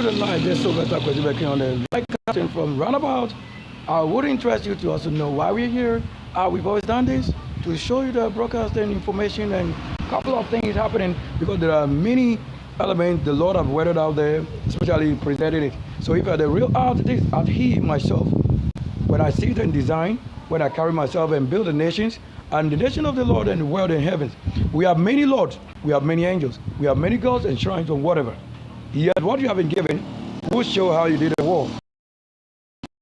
the line, this Sylvester working on the right captain from Roundabout. I would interest you to also know why we're here. We've always done this to show you the broadcasting information and a couple of things happening because there are many elements the Lord have weathered out there, especially presenting it. So if you're the real artist, He myself, when I see it in design, when I carry myself and build the nations, and the nation of the Lord and the world and heavens, we have many lords, we have many angels, we have many gods and shrines and whatever. Yet what you have been given will show how you did the war.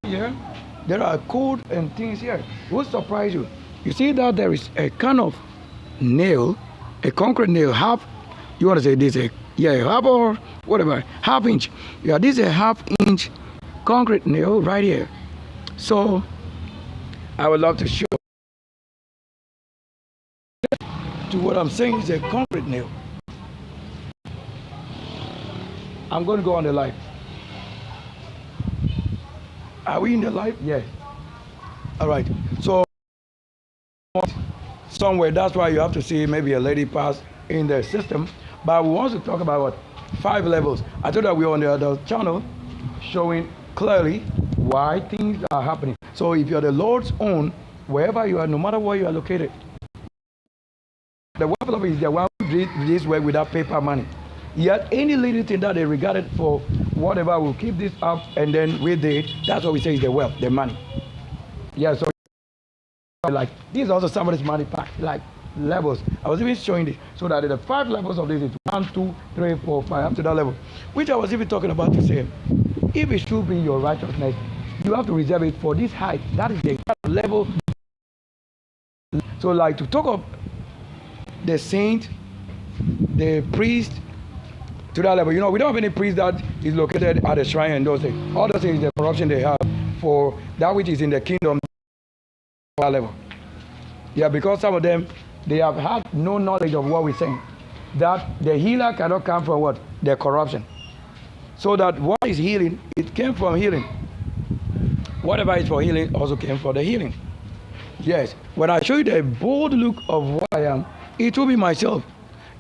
Here, there are code and things here. It will surprise you. You see that there is a kind of nail, a concrete nail, half, you want to say this, half or whatever, half inch. Yeah, this is a half-inch concrete nail right here. So, I would love to show to what I'm saying is a concrete nail. I'm going to go on the live. Are we in the live? Yes. All right. So somewhere, that's why you have to see maybe a lady pass in the system. But we want to talk about what? 5 levels. I told that we're on the other channel showing clearly why things are happening. So if you're the Lord's own, wherever you are, no matter where you are located, the work of is the one who did this work without paper money. Yet any little thing that they regarded for whatever will keep this up, and then we did, that's what we say is the wealth, the money. Yeah, so like this is also somebody's money pack, like levels. I was even showing this so that the 5 levels of this is 1, 2, 3, 4, 5 up to that level, which I was even talking about to say, if it should be your righteousness, you have to reserve it for this height. That is the level. So like to talk of the saint, the priest, to that level. You know, we don't have any priest that is located at the shrine and those things. All those things, the corruption they have for that which is in the kingdom level. Yeah, because some of them, they have had no knowledge of what we're saying. That the healer cannot come from what? The corruption. So that what is healing, it came from healing. Whatever is for healing also came from the healing. Yes, when I show you the bold look of what I am, it will be myself.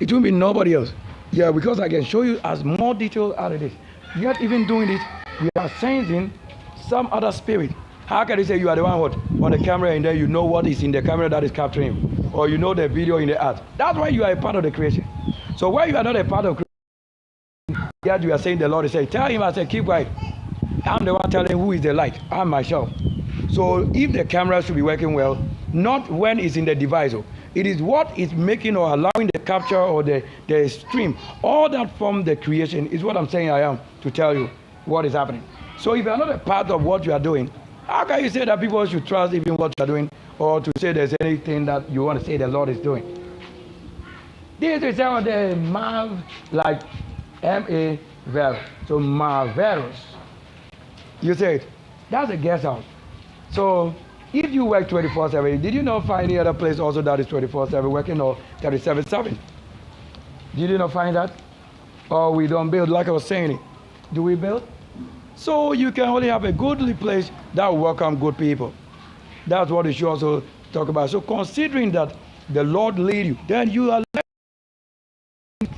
It will be nobody else. Yeah, because I can show you as more detail out of this. Yet even doing it, we are sensing some other spirit. How can you say you are the one what, on the camera and then you know what is in the camera that is capturing you? Or you know the video in the art. That's why you are a part of the creation. So where you are not a part of creation, yet you are saying the Lord is saying, tell him, I said, keep quiet. I'm the one telling who is the light. I'm myself. So if the camera should be working well, not when it's in the device. It is what is making or allowing the capture or the stream. All that from the creation is what I'm saying I am to tell you what is happening. So if you're not a part of what you are doing, how can you say that people should trust even what you are doing or to say there's anything that you want to say the Lord is doing? This is some of the like M-A-Ver. So marvelous. You say it. That's a guest house. So if you work 24/7, did you not find any other place also that is 24/7 working or 37/7? Did you not find that? Or we don't build, like I was saying, do we build? So you can only have a goodly place that will welcome good people. That's what it should also talk about. So considering that the Lord lead you, then you are led.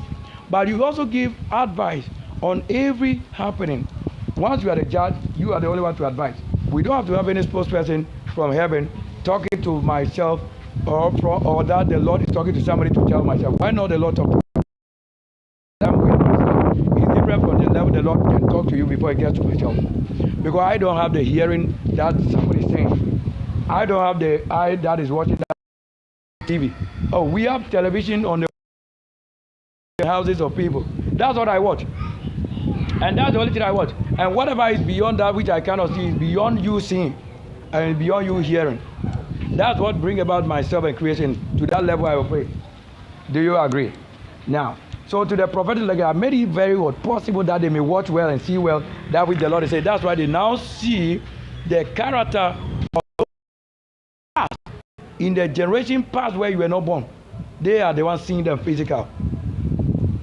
But you also give advice on every happening. Once you are the judge, you are the only one to advise. We don't have to have any spokesperson from heaven talking to myself or that the Lord is talking to somebody to tell myself. Why not the Lord talk to me? It's different from the level the Lord can talk to you before it gets to myself. Because I don't have the hearing that somebody is saying. I don't have the eye that is watching that TV. Oh, we have television on the houses of people. That's what I watch. And that's the only thing I watch. And whatever is beyond that which I cannot see is beyond you seeing and beyond you hearing. That's what brings about myself and creation to that level I operate. Do you agree? Now, so to the prophetic, like I made it very possible that they may watch well and see well that which the Lord is saying. That's why they now see the character of the past in the generation past where you were not born. They are the ones seeing them physical,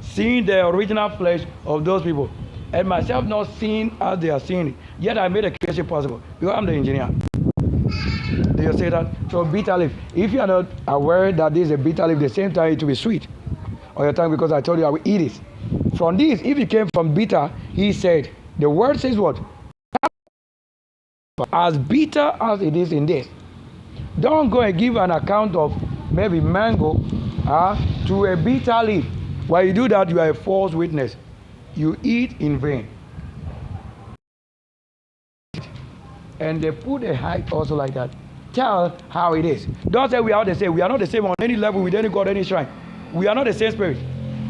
seeing the original flesh of those people. And myself not seeing as they are seeing it. Yet I made a creation possible because I'm the engineer. Do you say that? So bitter leaf. If you are not aware that this is a bitter leaf, the same time it will be sweet on your tongue because I told you I will eat it. From this, if it came from bitter, he said, the word says what? As bitter as it is in this. Don't go and give an account of maybe mango to a bitter leaf. When you do that, you are a false witness. You eat in vain. And they put a height also like that. Tell how it is. Don't say we are the same. We are not the same on any level with any God, any shrine. We are not the same spirit.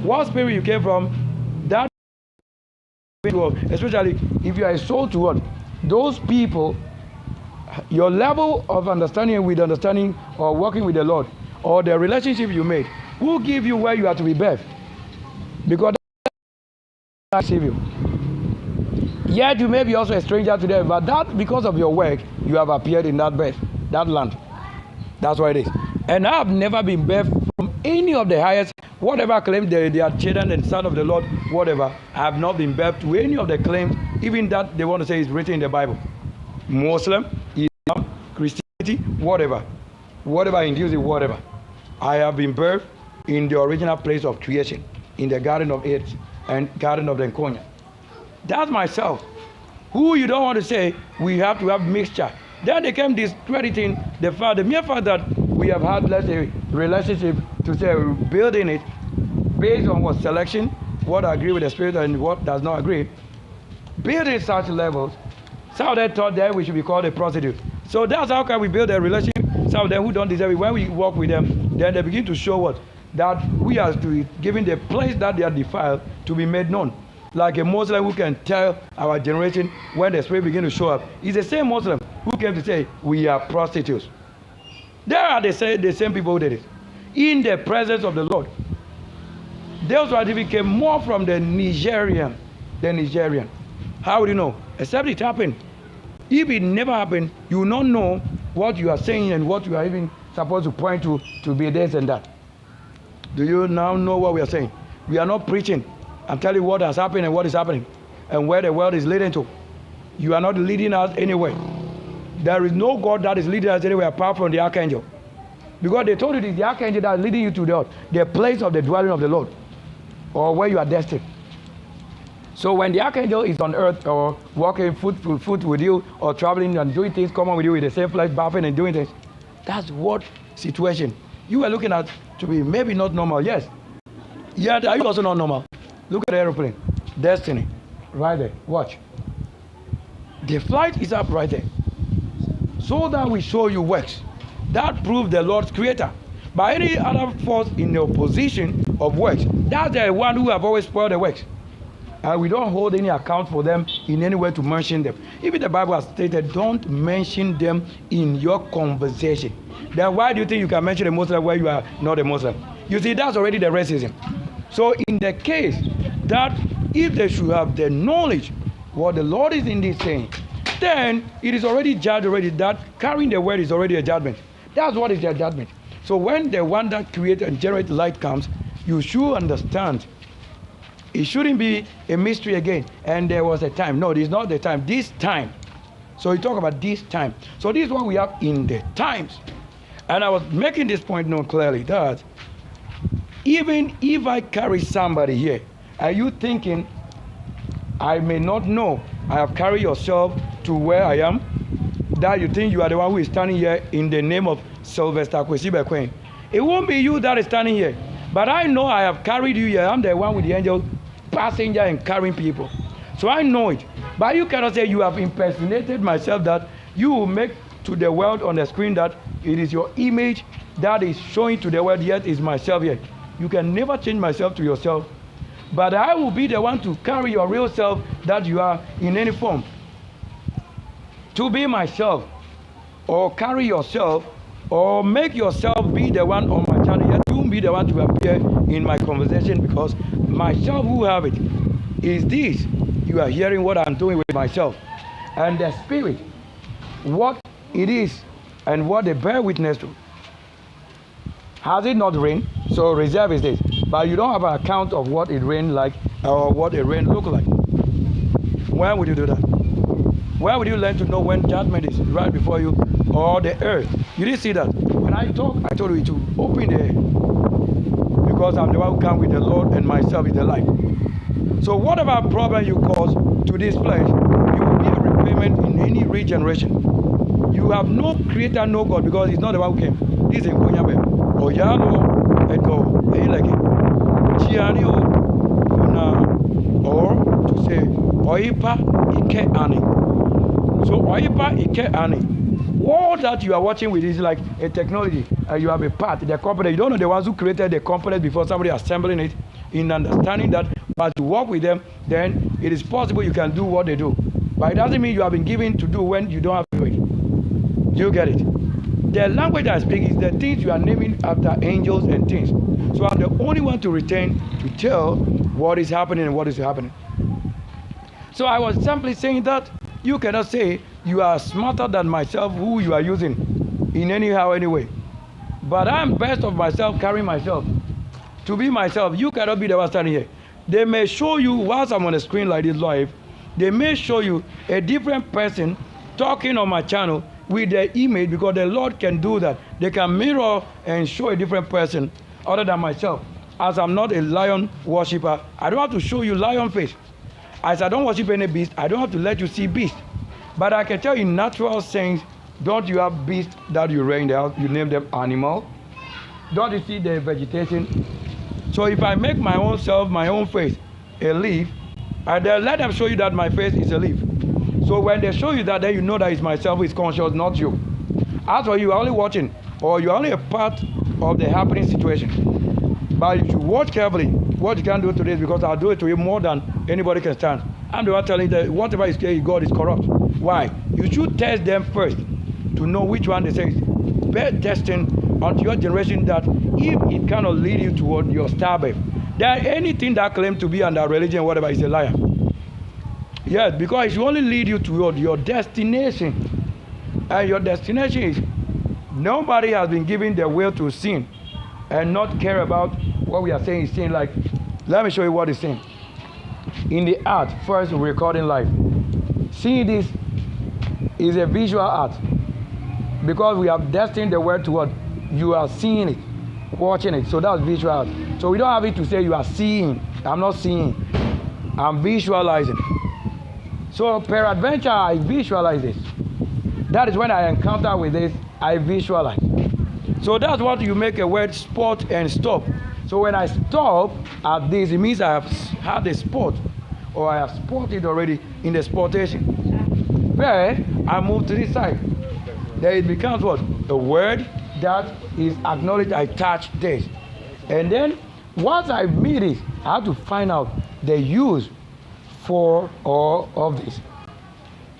What spirit you came from, that especially if you are a soul to what? Those people, your level of understanding or working with the Lord, or the relationship you made, will give you where you are to be birthed. Because that save you. Yet you may be also a stranger to them, but that because of your work, you have appeared in that birth, that land. That's what it is. And I have never been birthed from any of the highest, whatever claim they are children and son of the Lord, whatever. I have not been birthed to any of the claims, even that they want to say is written in the Bible. Muslim, Islam, Christianity, whatever. Whatever induces whatever. I have been birthed in the original place of creation, in the Garden of Eden and Garden of the Enconia. That's myself. Who you don't want to say we have to have mixture. Then they came discrediting the mere fact that we have had, let's say, relationship to say building it based on what selection, what agree with the spirit and what does not agree. Building such levels, some of them thought that we should be called a prostitute. So that's how can we build a relationship. Some of them who don't deserve it, when we walk with them, then they begin to show what? That we are to giving the place that they are defiled to be made known. Like a Muslim who can tell our generation when the spirit begin to show up. It's the same Muslim who came to say we are prostitutes. There are the same people who did it. In the presence of the Lord. Those who became more from the Nigerian. How would you know? Except it happened. If it never happened, you will not know what you are saying and what you are even supposed to point to be this and that. Do you now know what we are saying? We are not preaching and telling you what has happened and what is happening and where the world is leading to. You are not leading us anywhere. There is no God that is leading us anywhere apart from the archangel. Because they told you it is the archangel that is leading you to the place of the dwelling of the Lord, or where you are destined. So when the archangel is on earth or walking foot to foot with you or traveling and doing things common with you in the same place, bathing and doing things, that's what situation you are looking at to be maybe not normal. Yes. Yet are you also not normal? Look at the aeroplane. Destiny. Right there. Watch. The flight is up right there. So that we show you works. That proves the Lord's creator. By any other force in the opposition of works, that's the one who have always spoiled the works. And we don't hold any account for them in any way to mention them. Even the Bible has stated, don't mention them in your conversation. Then why do you think you can mention a Muslim where you are not a Muslim? You see, that's already the racism. So in the case that if they should have the knowledge what the Lord is indeed saying, then it is already judged already that carrying the word is already a judgment. That's what is their judgment. So when the one that creates and generates light comes, you should understand. It shouldn't be a mystery again. And there was a time. No, this is not the time. This time. So you talk about this time. So this is what we have in the times. And I was making this point known clearly that even if I carry somebody here, are you thinking I may not know I have carried yourself to where I am? That you think you are the one who is standing here in the name of Sylvester Kwesibe Queen. It won't be you that is standing here. But I know I have carried you here. I'm the one with the angel passenger and carrying people. So I know it. But you cannot say you have impersonated myself, that you will make to the world on the screen that it is your image that is showing to the world, yet is myself here. You can never change myself to yourself. But I will be the one to carry your real self that you are in any form. To be myself, or carry yourself, or make yourself be the one on my channel, yet you be the one to appear in my conversation, because myself who have it is this. You are hearing what I'm doing with myself. And the spirit, what it is and what they bear witness to. Has it not rained? So reserve is this. But you don't have an account of what it rained like or what a rain look like. When would you do that? Where would you learn to know when judgment is right before you or the earth? You didn't see that. When I talk, I told you to open the, because I'm the one who comes with the Lord and myself is the light. So whatever problem you cause to this flesh, you will be a repayment in any regeneration. You have no creator, no God, because it's not the one who came. This is Nkonyabe. Oyalo Edo Eleke. Chiani or to say Oipa Ike Ani. So Oipa Ike Ani. All that you are watching with is like a technology. You have a part, the component. You don't know the ones who created the component before somebody assembling it. In understanding that, but to work with them, then it is possible you can do what they do. But it doesn't mean you have been given to do when you don't have to do it. Do you get it? The language I speak is the things you are naming after angels and things. So I'm the only one to retain to tell what is happening and what is happening. So I was simply saying that you cannot say you are smarter than myself who you are using in anyhow, anyway. But I'm best of myself, carrying myself. To be myself, you cannot be the one standing here. They may show you, whilst I'm on the screen like this live, they may show you a different person talking on my channel with their image, because the Lord can do that. They can mirror and show a different person other than myself. As I'm not a lion worshiper, I don't have to show you lion face. As I don't worship any beast, I don't have to let you see beast. But I can tell you in natural sense, don't you have beasts that you rear in the house? You name them animal. Don't you see the vegetation? So if I make my own self, my own face, a leaf, and then let them show you that my face is a leaf. So when they show you that, then you know that it's myself who is conscious, not you. As for you, are only watching, or you're only a part of the happening situation. But you should watch carefully what you can do to this, because I'll do it to you more than anybody can stand. I'm the one telling you that whatever is God is corrupt. Why? You should test them first to know which one they say is best testing unto your generation, that if it cannot lead you toward your starbase, then anything that claims to be under religion, whatever, is a liar. Yes, because it will only lead you toward your destination. And your destination is, nobody has been given the will to sin and not care about what we are saying is sin. Like, let me show you what it's saying. In the art, first recording live. Seeing this is a visual art, because we have destined the word toward you are seeing it, watching it. So that's visual art. So we don't have it to say you are seeing. I'm not seeing. I'm visualizing. So peradventure, I visualize this. That is when I encounter with this, I visualize. So that's what you make a word spot and stop. So when I stop at this, it means I have had a spot, or I have spotted already in the sportation. Where I move to this side. Then it becomes what? A word that is acknowledged. I touch this. And then once I meet it, I have to find out the use for all of this.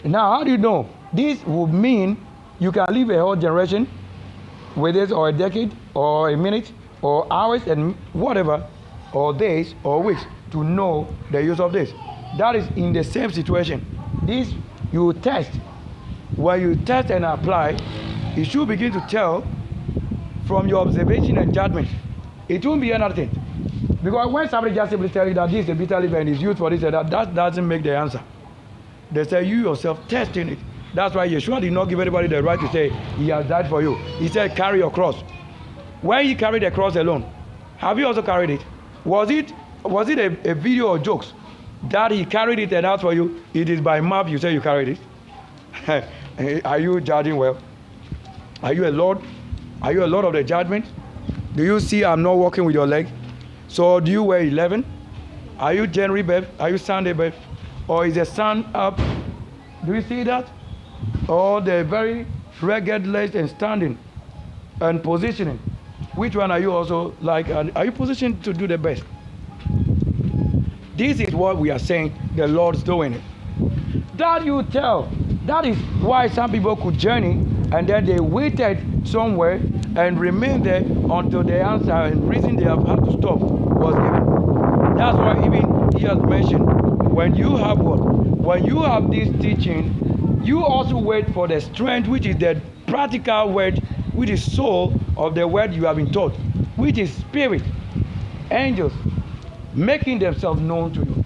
Now, how do you know? This would mean you can live a whole generation with this, or a decade, or a minute, or hours, and whatever, or days, or weeks, to know the use of this. That is in the same situation. This you test. When you test and apply, it should begin to tell from your observation and judgment. It won't be another thing. Because when somebody just simply tell you that this is a bitter leaf and is used for this and that doesn't make the answer. They say you yourself testing it. That's why Yeshua did not give anybody the right to say he has died for you. He said carry your cross. When he carried the cross alone, have you also carried it? Was it a video or jokes that he carried it and asked for you? It is by mouth you say you carried it. Are you judging well? Are you a Lord? Are you a Lord of the judgment? Do you see I'm not walking with your leg? So do you wear 11? Are you January, babe? Are you Sunday, babe? Or is the sun up? Do you see that? Or the very ragged legs and standing and positioning? Which one are you also like? Are you positioned to do the best? This is what we are saying the Lord's doing it. That you tell. That is why some people could journey and then they waited somewhere and remained there until the answer and reason they have had to stop was given. That's why even he has mentioned, when you have what? When you have this teaching, you also wait for the strength, which is the practical word, which is soul of the word you have been taught, which is spirit, angels, making themselves known to you.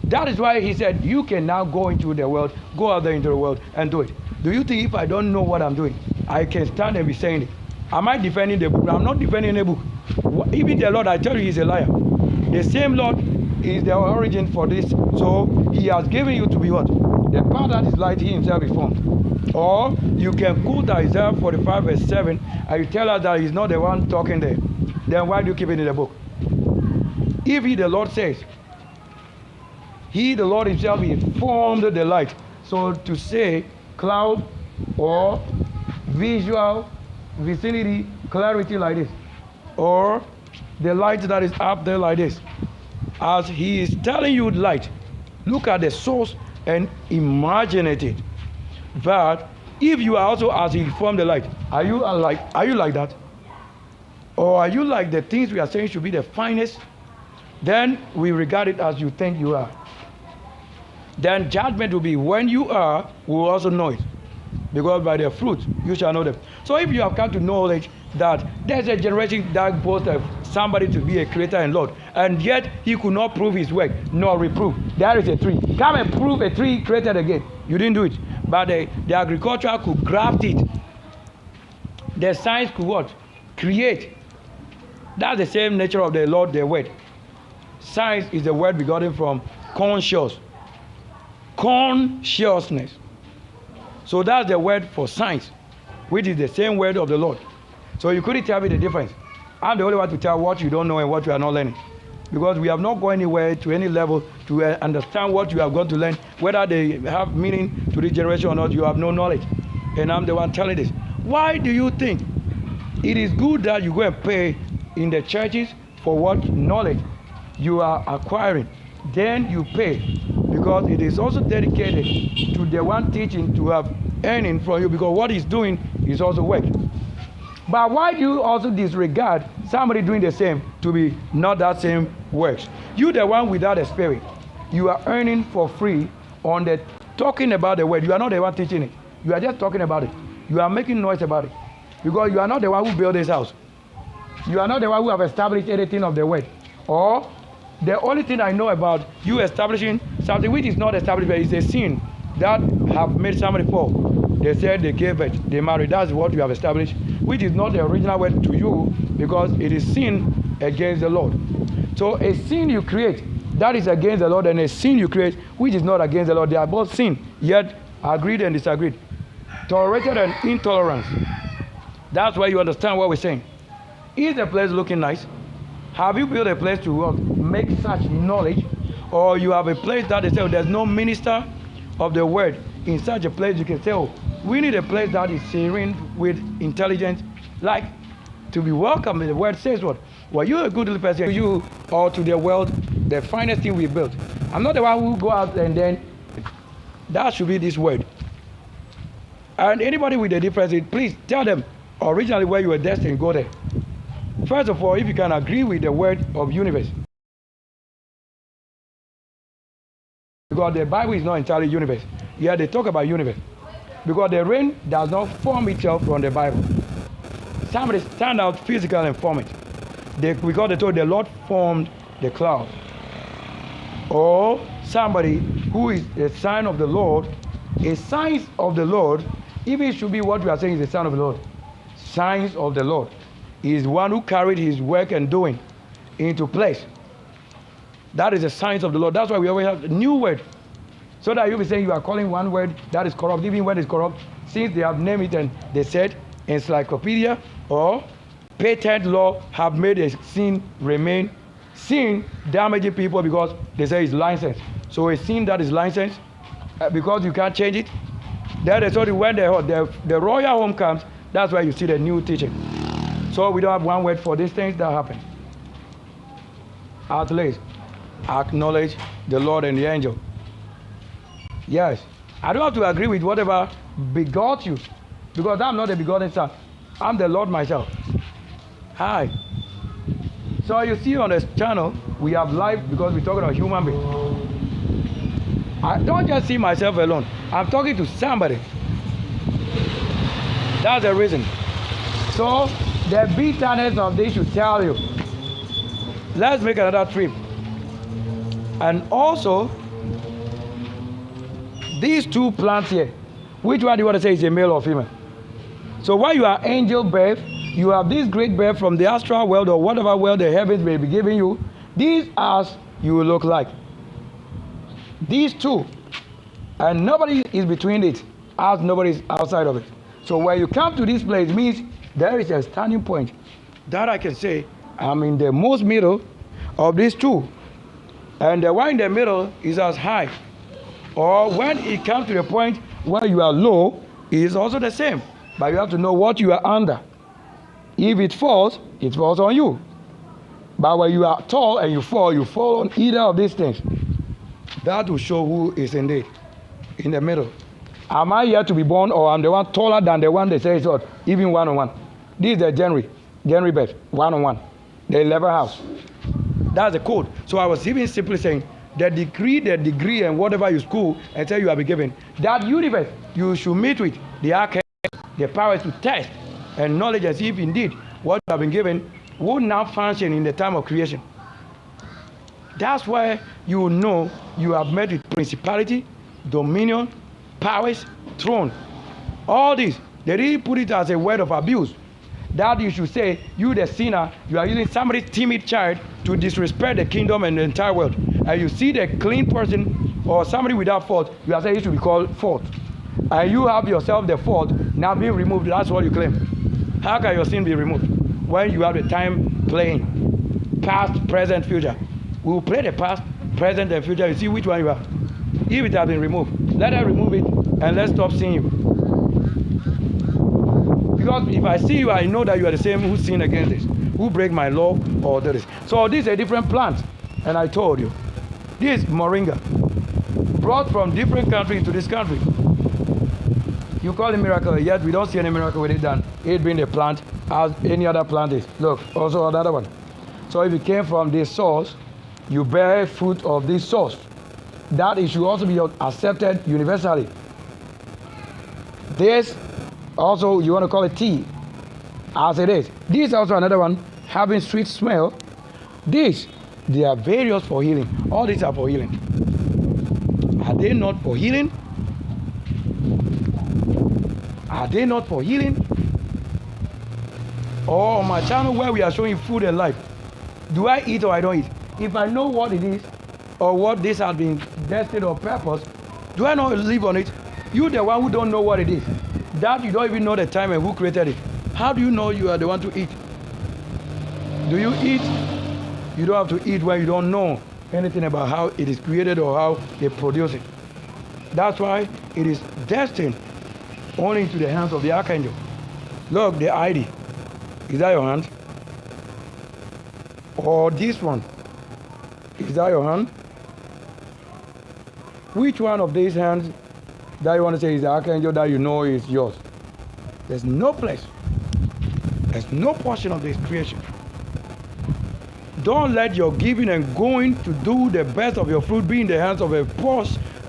That is why he said, you can now go into the world, go out there into the world and do it. Do you think if I don't know what I'm doing, I can stand and be saying it? Am I defending the book? I'm not defending the book. Even the Lord, I tell you, he's a liar. The same Lord is the origin for this. So he has given you to be what? The power that is light, he himself is formed. Or you can quote Isaiah 45 verse 7 and you tell us that he's not the one talking there. Then why do you keep it in the book? If he, the Lord, says, he, the Lord himself, he formed the light. So to say cloud or visual vicinity clarity like this, or the light that is up there like this, as he is telling you light, look at the source and imagine it. But if you are also as he formed the light, are you like that? Or are you like the things we are saying should be the finest? Then we regard it as you think you are. Then judgment will be when you are, we will also know it. Because by their fruit you shall know them. So if you have come to knowledge that there's a generation that boasted somebody to be a creator and Lord, and yet he could not prove his work, nor reprove. There is a tree. Come and prove a tree created again. You didn't do it. But the agriculture could graft it. The science could what? Create. That's the same nature of the Lord, the word. Science is the word begotten from conscious. Consciousness. So that's the word for science, which is the same word of the Lord. So you couldn't tell me the difference. I'm the only one to tell what you don't know and what you are not learning. Because we have not gone anywhere to any level to understand what you have gone to learn. Whether they have meaning to this generation or not, you have no knowledge. And I'm the one telling this. Why do you think it is good that you go and pay in the churches for what knowledge you are acquiring? Then you pay, because it is also dedicated to the one teaching to have earning from you, because what he's doing is also work. But why do you also disregard somebody doing the same to be not that same works? You the one without the spirit, you are earning for free on the talking about the word. You are not the one teaching it. You are just talking about it. You are making noise about it, because you are not the one who built this house. You are not the one who have established anything of the word. Or the only thing I know about you establishing something which is not established, but is a sin that have made somebody fall. They said they gave birth, they married. That's what you have established, which is not the original word to you, because it is sin against the Lord. So a sin you create that is against the Lord, and a sin you create which is not against the Lord, they are both sin, yet agreed and disagreed. Tolerated and intolerance. That's why you understand what we're saying. Is the place looking nice? Have you built a place to make such knowledge? Or you have a place that they say, oh, there's no minister of the word in such a place? You can say, oh, we need a place that is serene with intelligence, like to be welcome. The word says what? Well, you're a good little person. To you or to the world, the finest thing we built. I'm not the one who go out and then, that should be this word. And anybody with a difference, please tell them originally where you were destined, go there. First of all, if you can agree with the word of universe, because the Bible is not entirely universe. Yeah, they talk about universe, because the rain does not form itself from the Bible. Somebody stand out physical and form it. Because they told the Lord formed the cloud. Or somebody who is a sign of the Lord, a sign of the Lord, if it should be what we are saying is the sign of the Lord, signs of the Lord. He is one who carried his work and doing into place. That is the signs of the Lord. That's why we always have a new word. So that you'll be saying you are calling one word that is corrupt, even when it's corrupt, since they have named it and they said encyclopedia or patent law have made a sin remain. Sin damaging people because they say it's licensed. So a sin that is licensed, because you can't change it. Then they told you when the royal home comes, that's why you see the new teaching. So we don't have one word for these things that happen. At least acknowledge the Lord and the angel. Yes, I don't have to agree with whatever begot you, because I'm not the begotten son. I'm the Lord myself. Hi. So you see on this channel, we have life because we're talking about human beings. I don't just see myself alone. I'm talking to somebody. That's the reason. So the bitterness of this should tell you. Let's make another trip. And also, these two plants here, which one do you want to say is a male or female? So while you are angel birth, you have this great birth from the astral world or whatever world the heavens may be giving you. These are you will look like. These two, and nobody is between it, as nobody is outside of it. So when you come to this place, it means there is a standing point that I can say I'm in the most middle of these two. And the one in the middle is as high. Or when it comes to the point where you are low, it is also the same. But you have to know what you are under. If it falls on you. But when you are tall and you fall on either of these things. That will show who is indeed in the middle. Am I yet to be born, or am the one taller than the one that says what? Even one-on-one. This is the January birth, one-on-one. The 11th house. That's the code. So I was even simply saying, the degree, and whatever you school and tell you have been given, that universe you should meet with the archangel, the power to test and knowledge and see if indeed what you have been given would now function in the time of creation. That's why you know you have met with principality, dominion, powers, throne. All this, they didn't put it as a word of abuse. That you should say, you the sinner, you are using somebody's timid child to disrespect the kingdom and the entire world. And you see the clean person or somebody without fault, you are saying it should be called fault. And you have yourself the fault now being removed. That's what you claim. How can your sin be removed when you have the time playing past, present, future? We will play the past, present, and future. You see which one you are. If it has been removed, let us remove it and let's stop seeing you. Because if I see you, I know that you are the same who sin against this, who break my law or this. So this is a different plant. And I told you, this moringa, brought from different countries to this country. You call it miracle, yet we don't see any miracle with it done. It being a plant as any other plant is. Look, also another one. So if it came from this source, you bear fruit of this source. That it should also be accepted universally. This also, you want to call it tea, as it is. This is also another one, having sweet smell. This, they are various for healing. All these are for healing. Are they not for healing? Are they not for healing? Or on my channel where we are showing food and life, do I eat or I don't eat? If I know what it is, or what this has been destined or purpose, do I not live on it? You the one who don't know what it is, that you don't even know the time and who created it. How do you know you are the one to eat? Do you eat? You don't have to eat when you don't know anything about how it is created or how they produce it. That's why it is destined only into the hands of the archangel. Look, the ID. Is that your hand? Or this one? Is that your hand? Which one of these hands that you want to say is the archangel that you know is yours? There's no place. There's no portion of this creation. Don't let your giving and going to do the best of your fruit be in the hands of a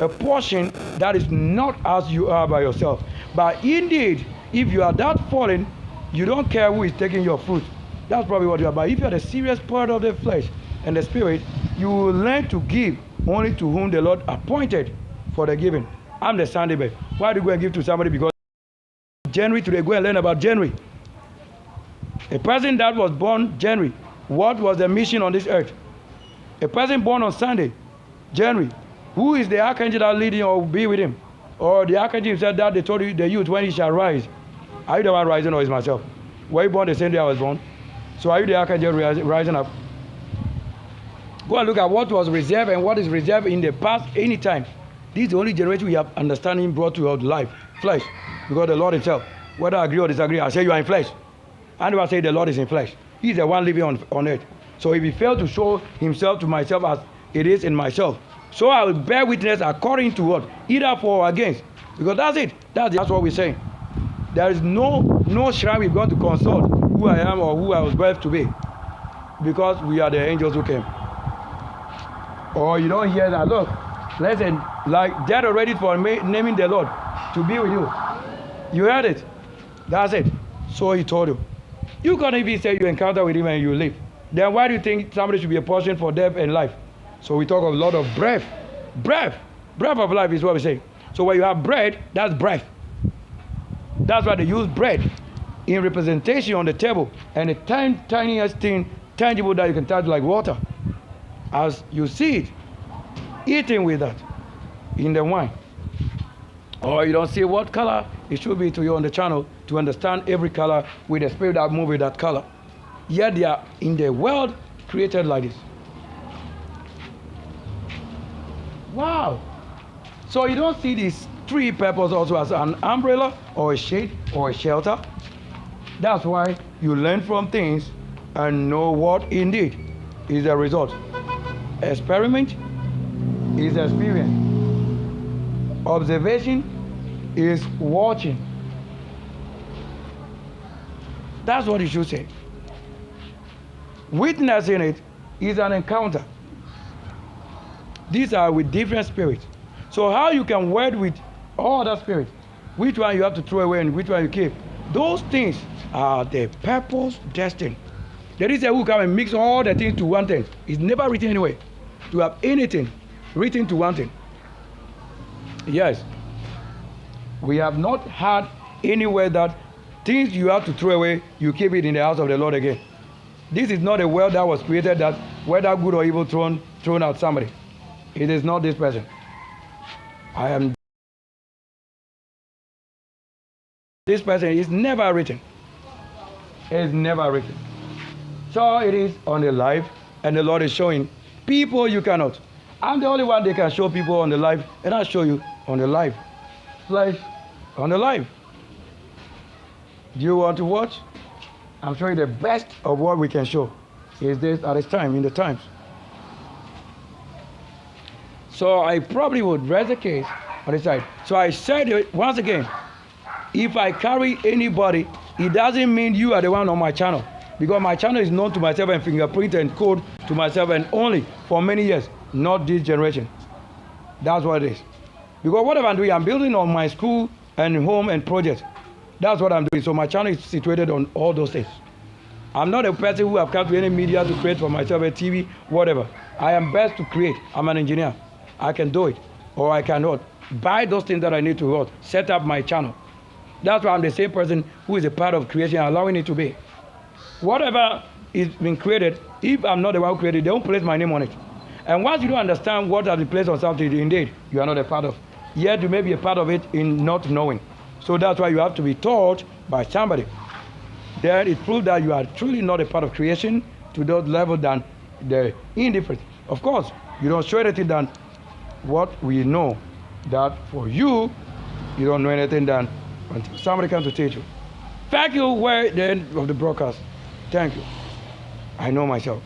portion that is not as you are by yourself. But indeed, if you are that fallen, you don't care who is taking your fruit. That's probably what you are. But if you are the serious part of the flesh and the spirit, you will learn to give only to whom the Lord appointed for the giving. I'm the Sunday babe. Why do you go and give to somebody because January today? Go and learn about January. A person that was born January, what was the mission on this earth? A person born on Sunday, January, who is the archangel that leading or be with him? Or the archangel said that they told you the youth when he shall rise. Are you the one rising or is myself? Were you born the same day I was born? So are you the archangel rising up? Go and look at what was reserved and what is reserved in the past any time. This is the only generation we have understanding brought to our life, flesh. Because the Lord himself, whether I agree or disagree, I say you are in flesh. I never say the Lord is in flesh. He's the one living on earth. So if he failed to show himself to myself as it is in myself, so I will bear witness according to what? Either for or against. Because that's it. That's what we're saying. There is no shrine we're going to consult who I am or who I was birthed to be. Because we are the angels who came. Or you don't hear that. Look, listen, like they're already for naming the Lord to be with you. You heard it. That's it. So he told you. You can't even say you encounter with him and you live. Then why do you think somebody should be a portion for death and life? So we talk of a lot of breath. Breath. Breath of life is what we say. So when you have bread, that's breath. That's why they use bread in representation on the table. And the tiniest thing, tangible that you can touch like water. as you see it, eating with that in the wine. Or you don't see what color it should be to you on the channel to understand every color with the spirit that moves with that color. Yet they are in the world created like this. Wow. So you don't see these three purposes also as an umbrella or a shade or a shelter. That's why you learn from things and know what indeed is the result. Experiment is experience. Observation is watching. That's what you should say. Witnessing it is an encounter. These are with different spirits. So how you can word with all other spirits, which one you have to throw away and which one you keep, those things are the purpose destined. There is a who come and mix all the things to one thing. It's never written anyway to have anything written to one thing. Yes, we have not had anywhere that things you have to throw away, you keep it in the house of the Lord again. This is not a world that was created that whether good or evil thrown out somebody. It is not this person. This person is never written. It's never written. So it is on the life, and the Lord is showing people you cannot. I'm the only one that can show people on the life, and I'll show you on the life. Flesh on the life. Do you want to watch? I'm showing the best of what we can show. Is this at this time, in the times. So I probably would rest the case on the side. So I said it once again, if I carry anybody, it doesn't mean you are the one on my channel. Because my channel is known to myself and fingerprint and code to myself and only for many years, not this generation. That's what it is. Because whatever I'm doing, I'm building on my school and home and projects. That's what I'm doing. So my channel is situated on all those things. I'm not a person who have come to any media to create for myself a TV, whatever. I am best to create. I'm an engineer. I can do it, or I cannot. Buy those things that I need to set up my channel. That's why I'm the same person who is a part of creation, allowing it to be. Whatever is being created, if I'm not the one who created it, they don't place my name on it. And once you don't understand what has been placed on something, indeed, you are not a part of. Yet you may be a part of it in not knowing. So that's why you have to be taught by somebody. Then it proves that you are truly not a part of creation to that level than the indifferent. Of course, you don't show anything than what we know, that for you, you don't know anything than until somebody comes to teach you. Thank you. We're the end of the broadcast. Thank you. I know myself.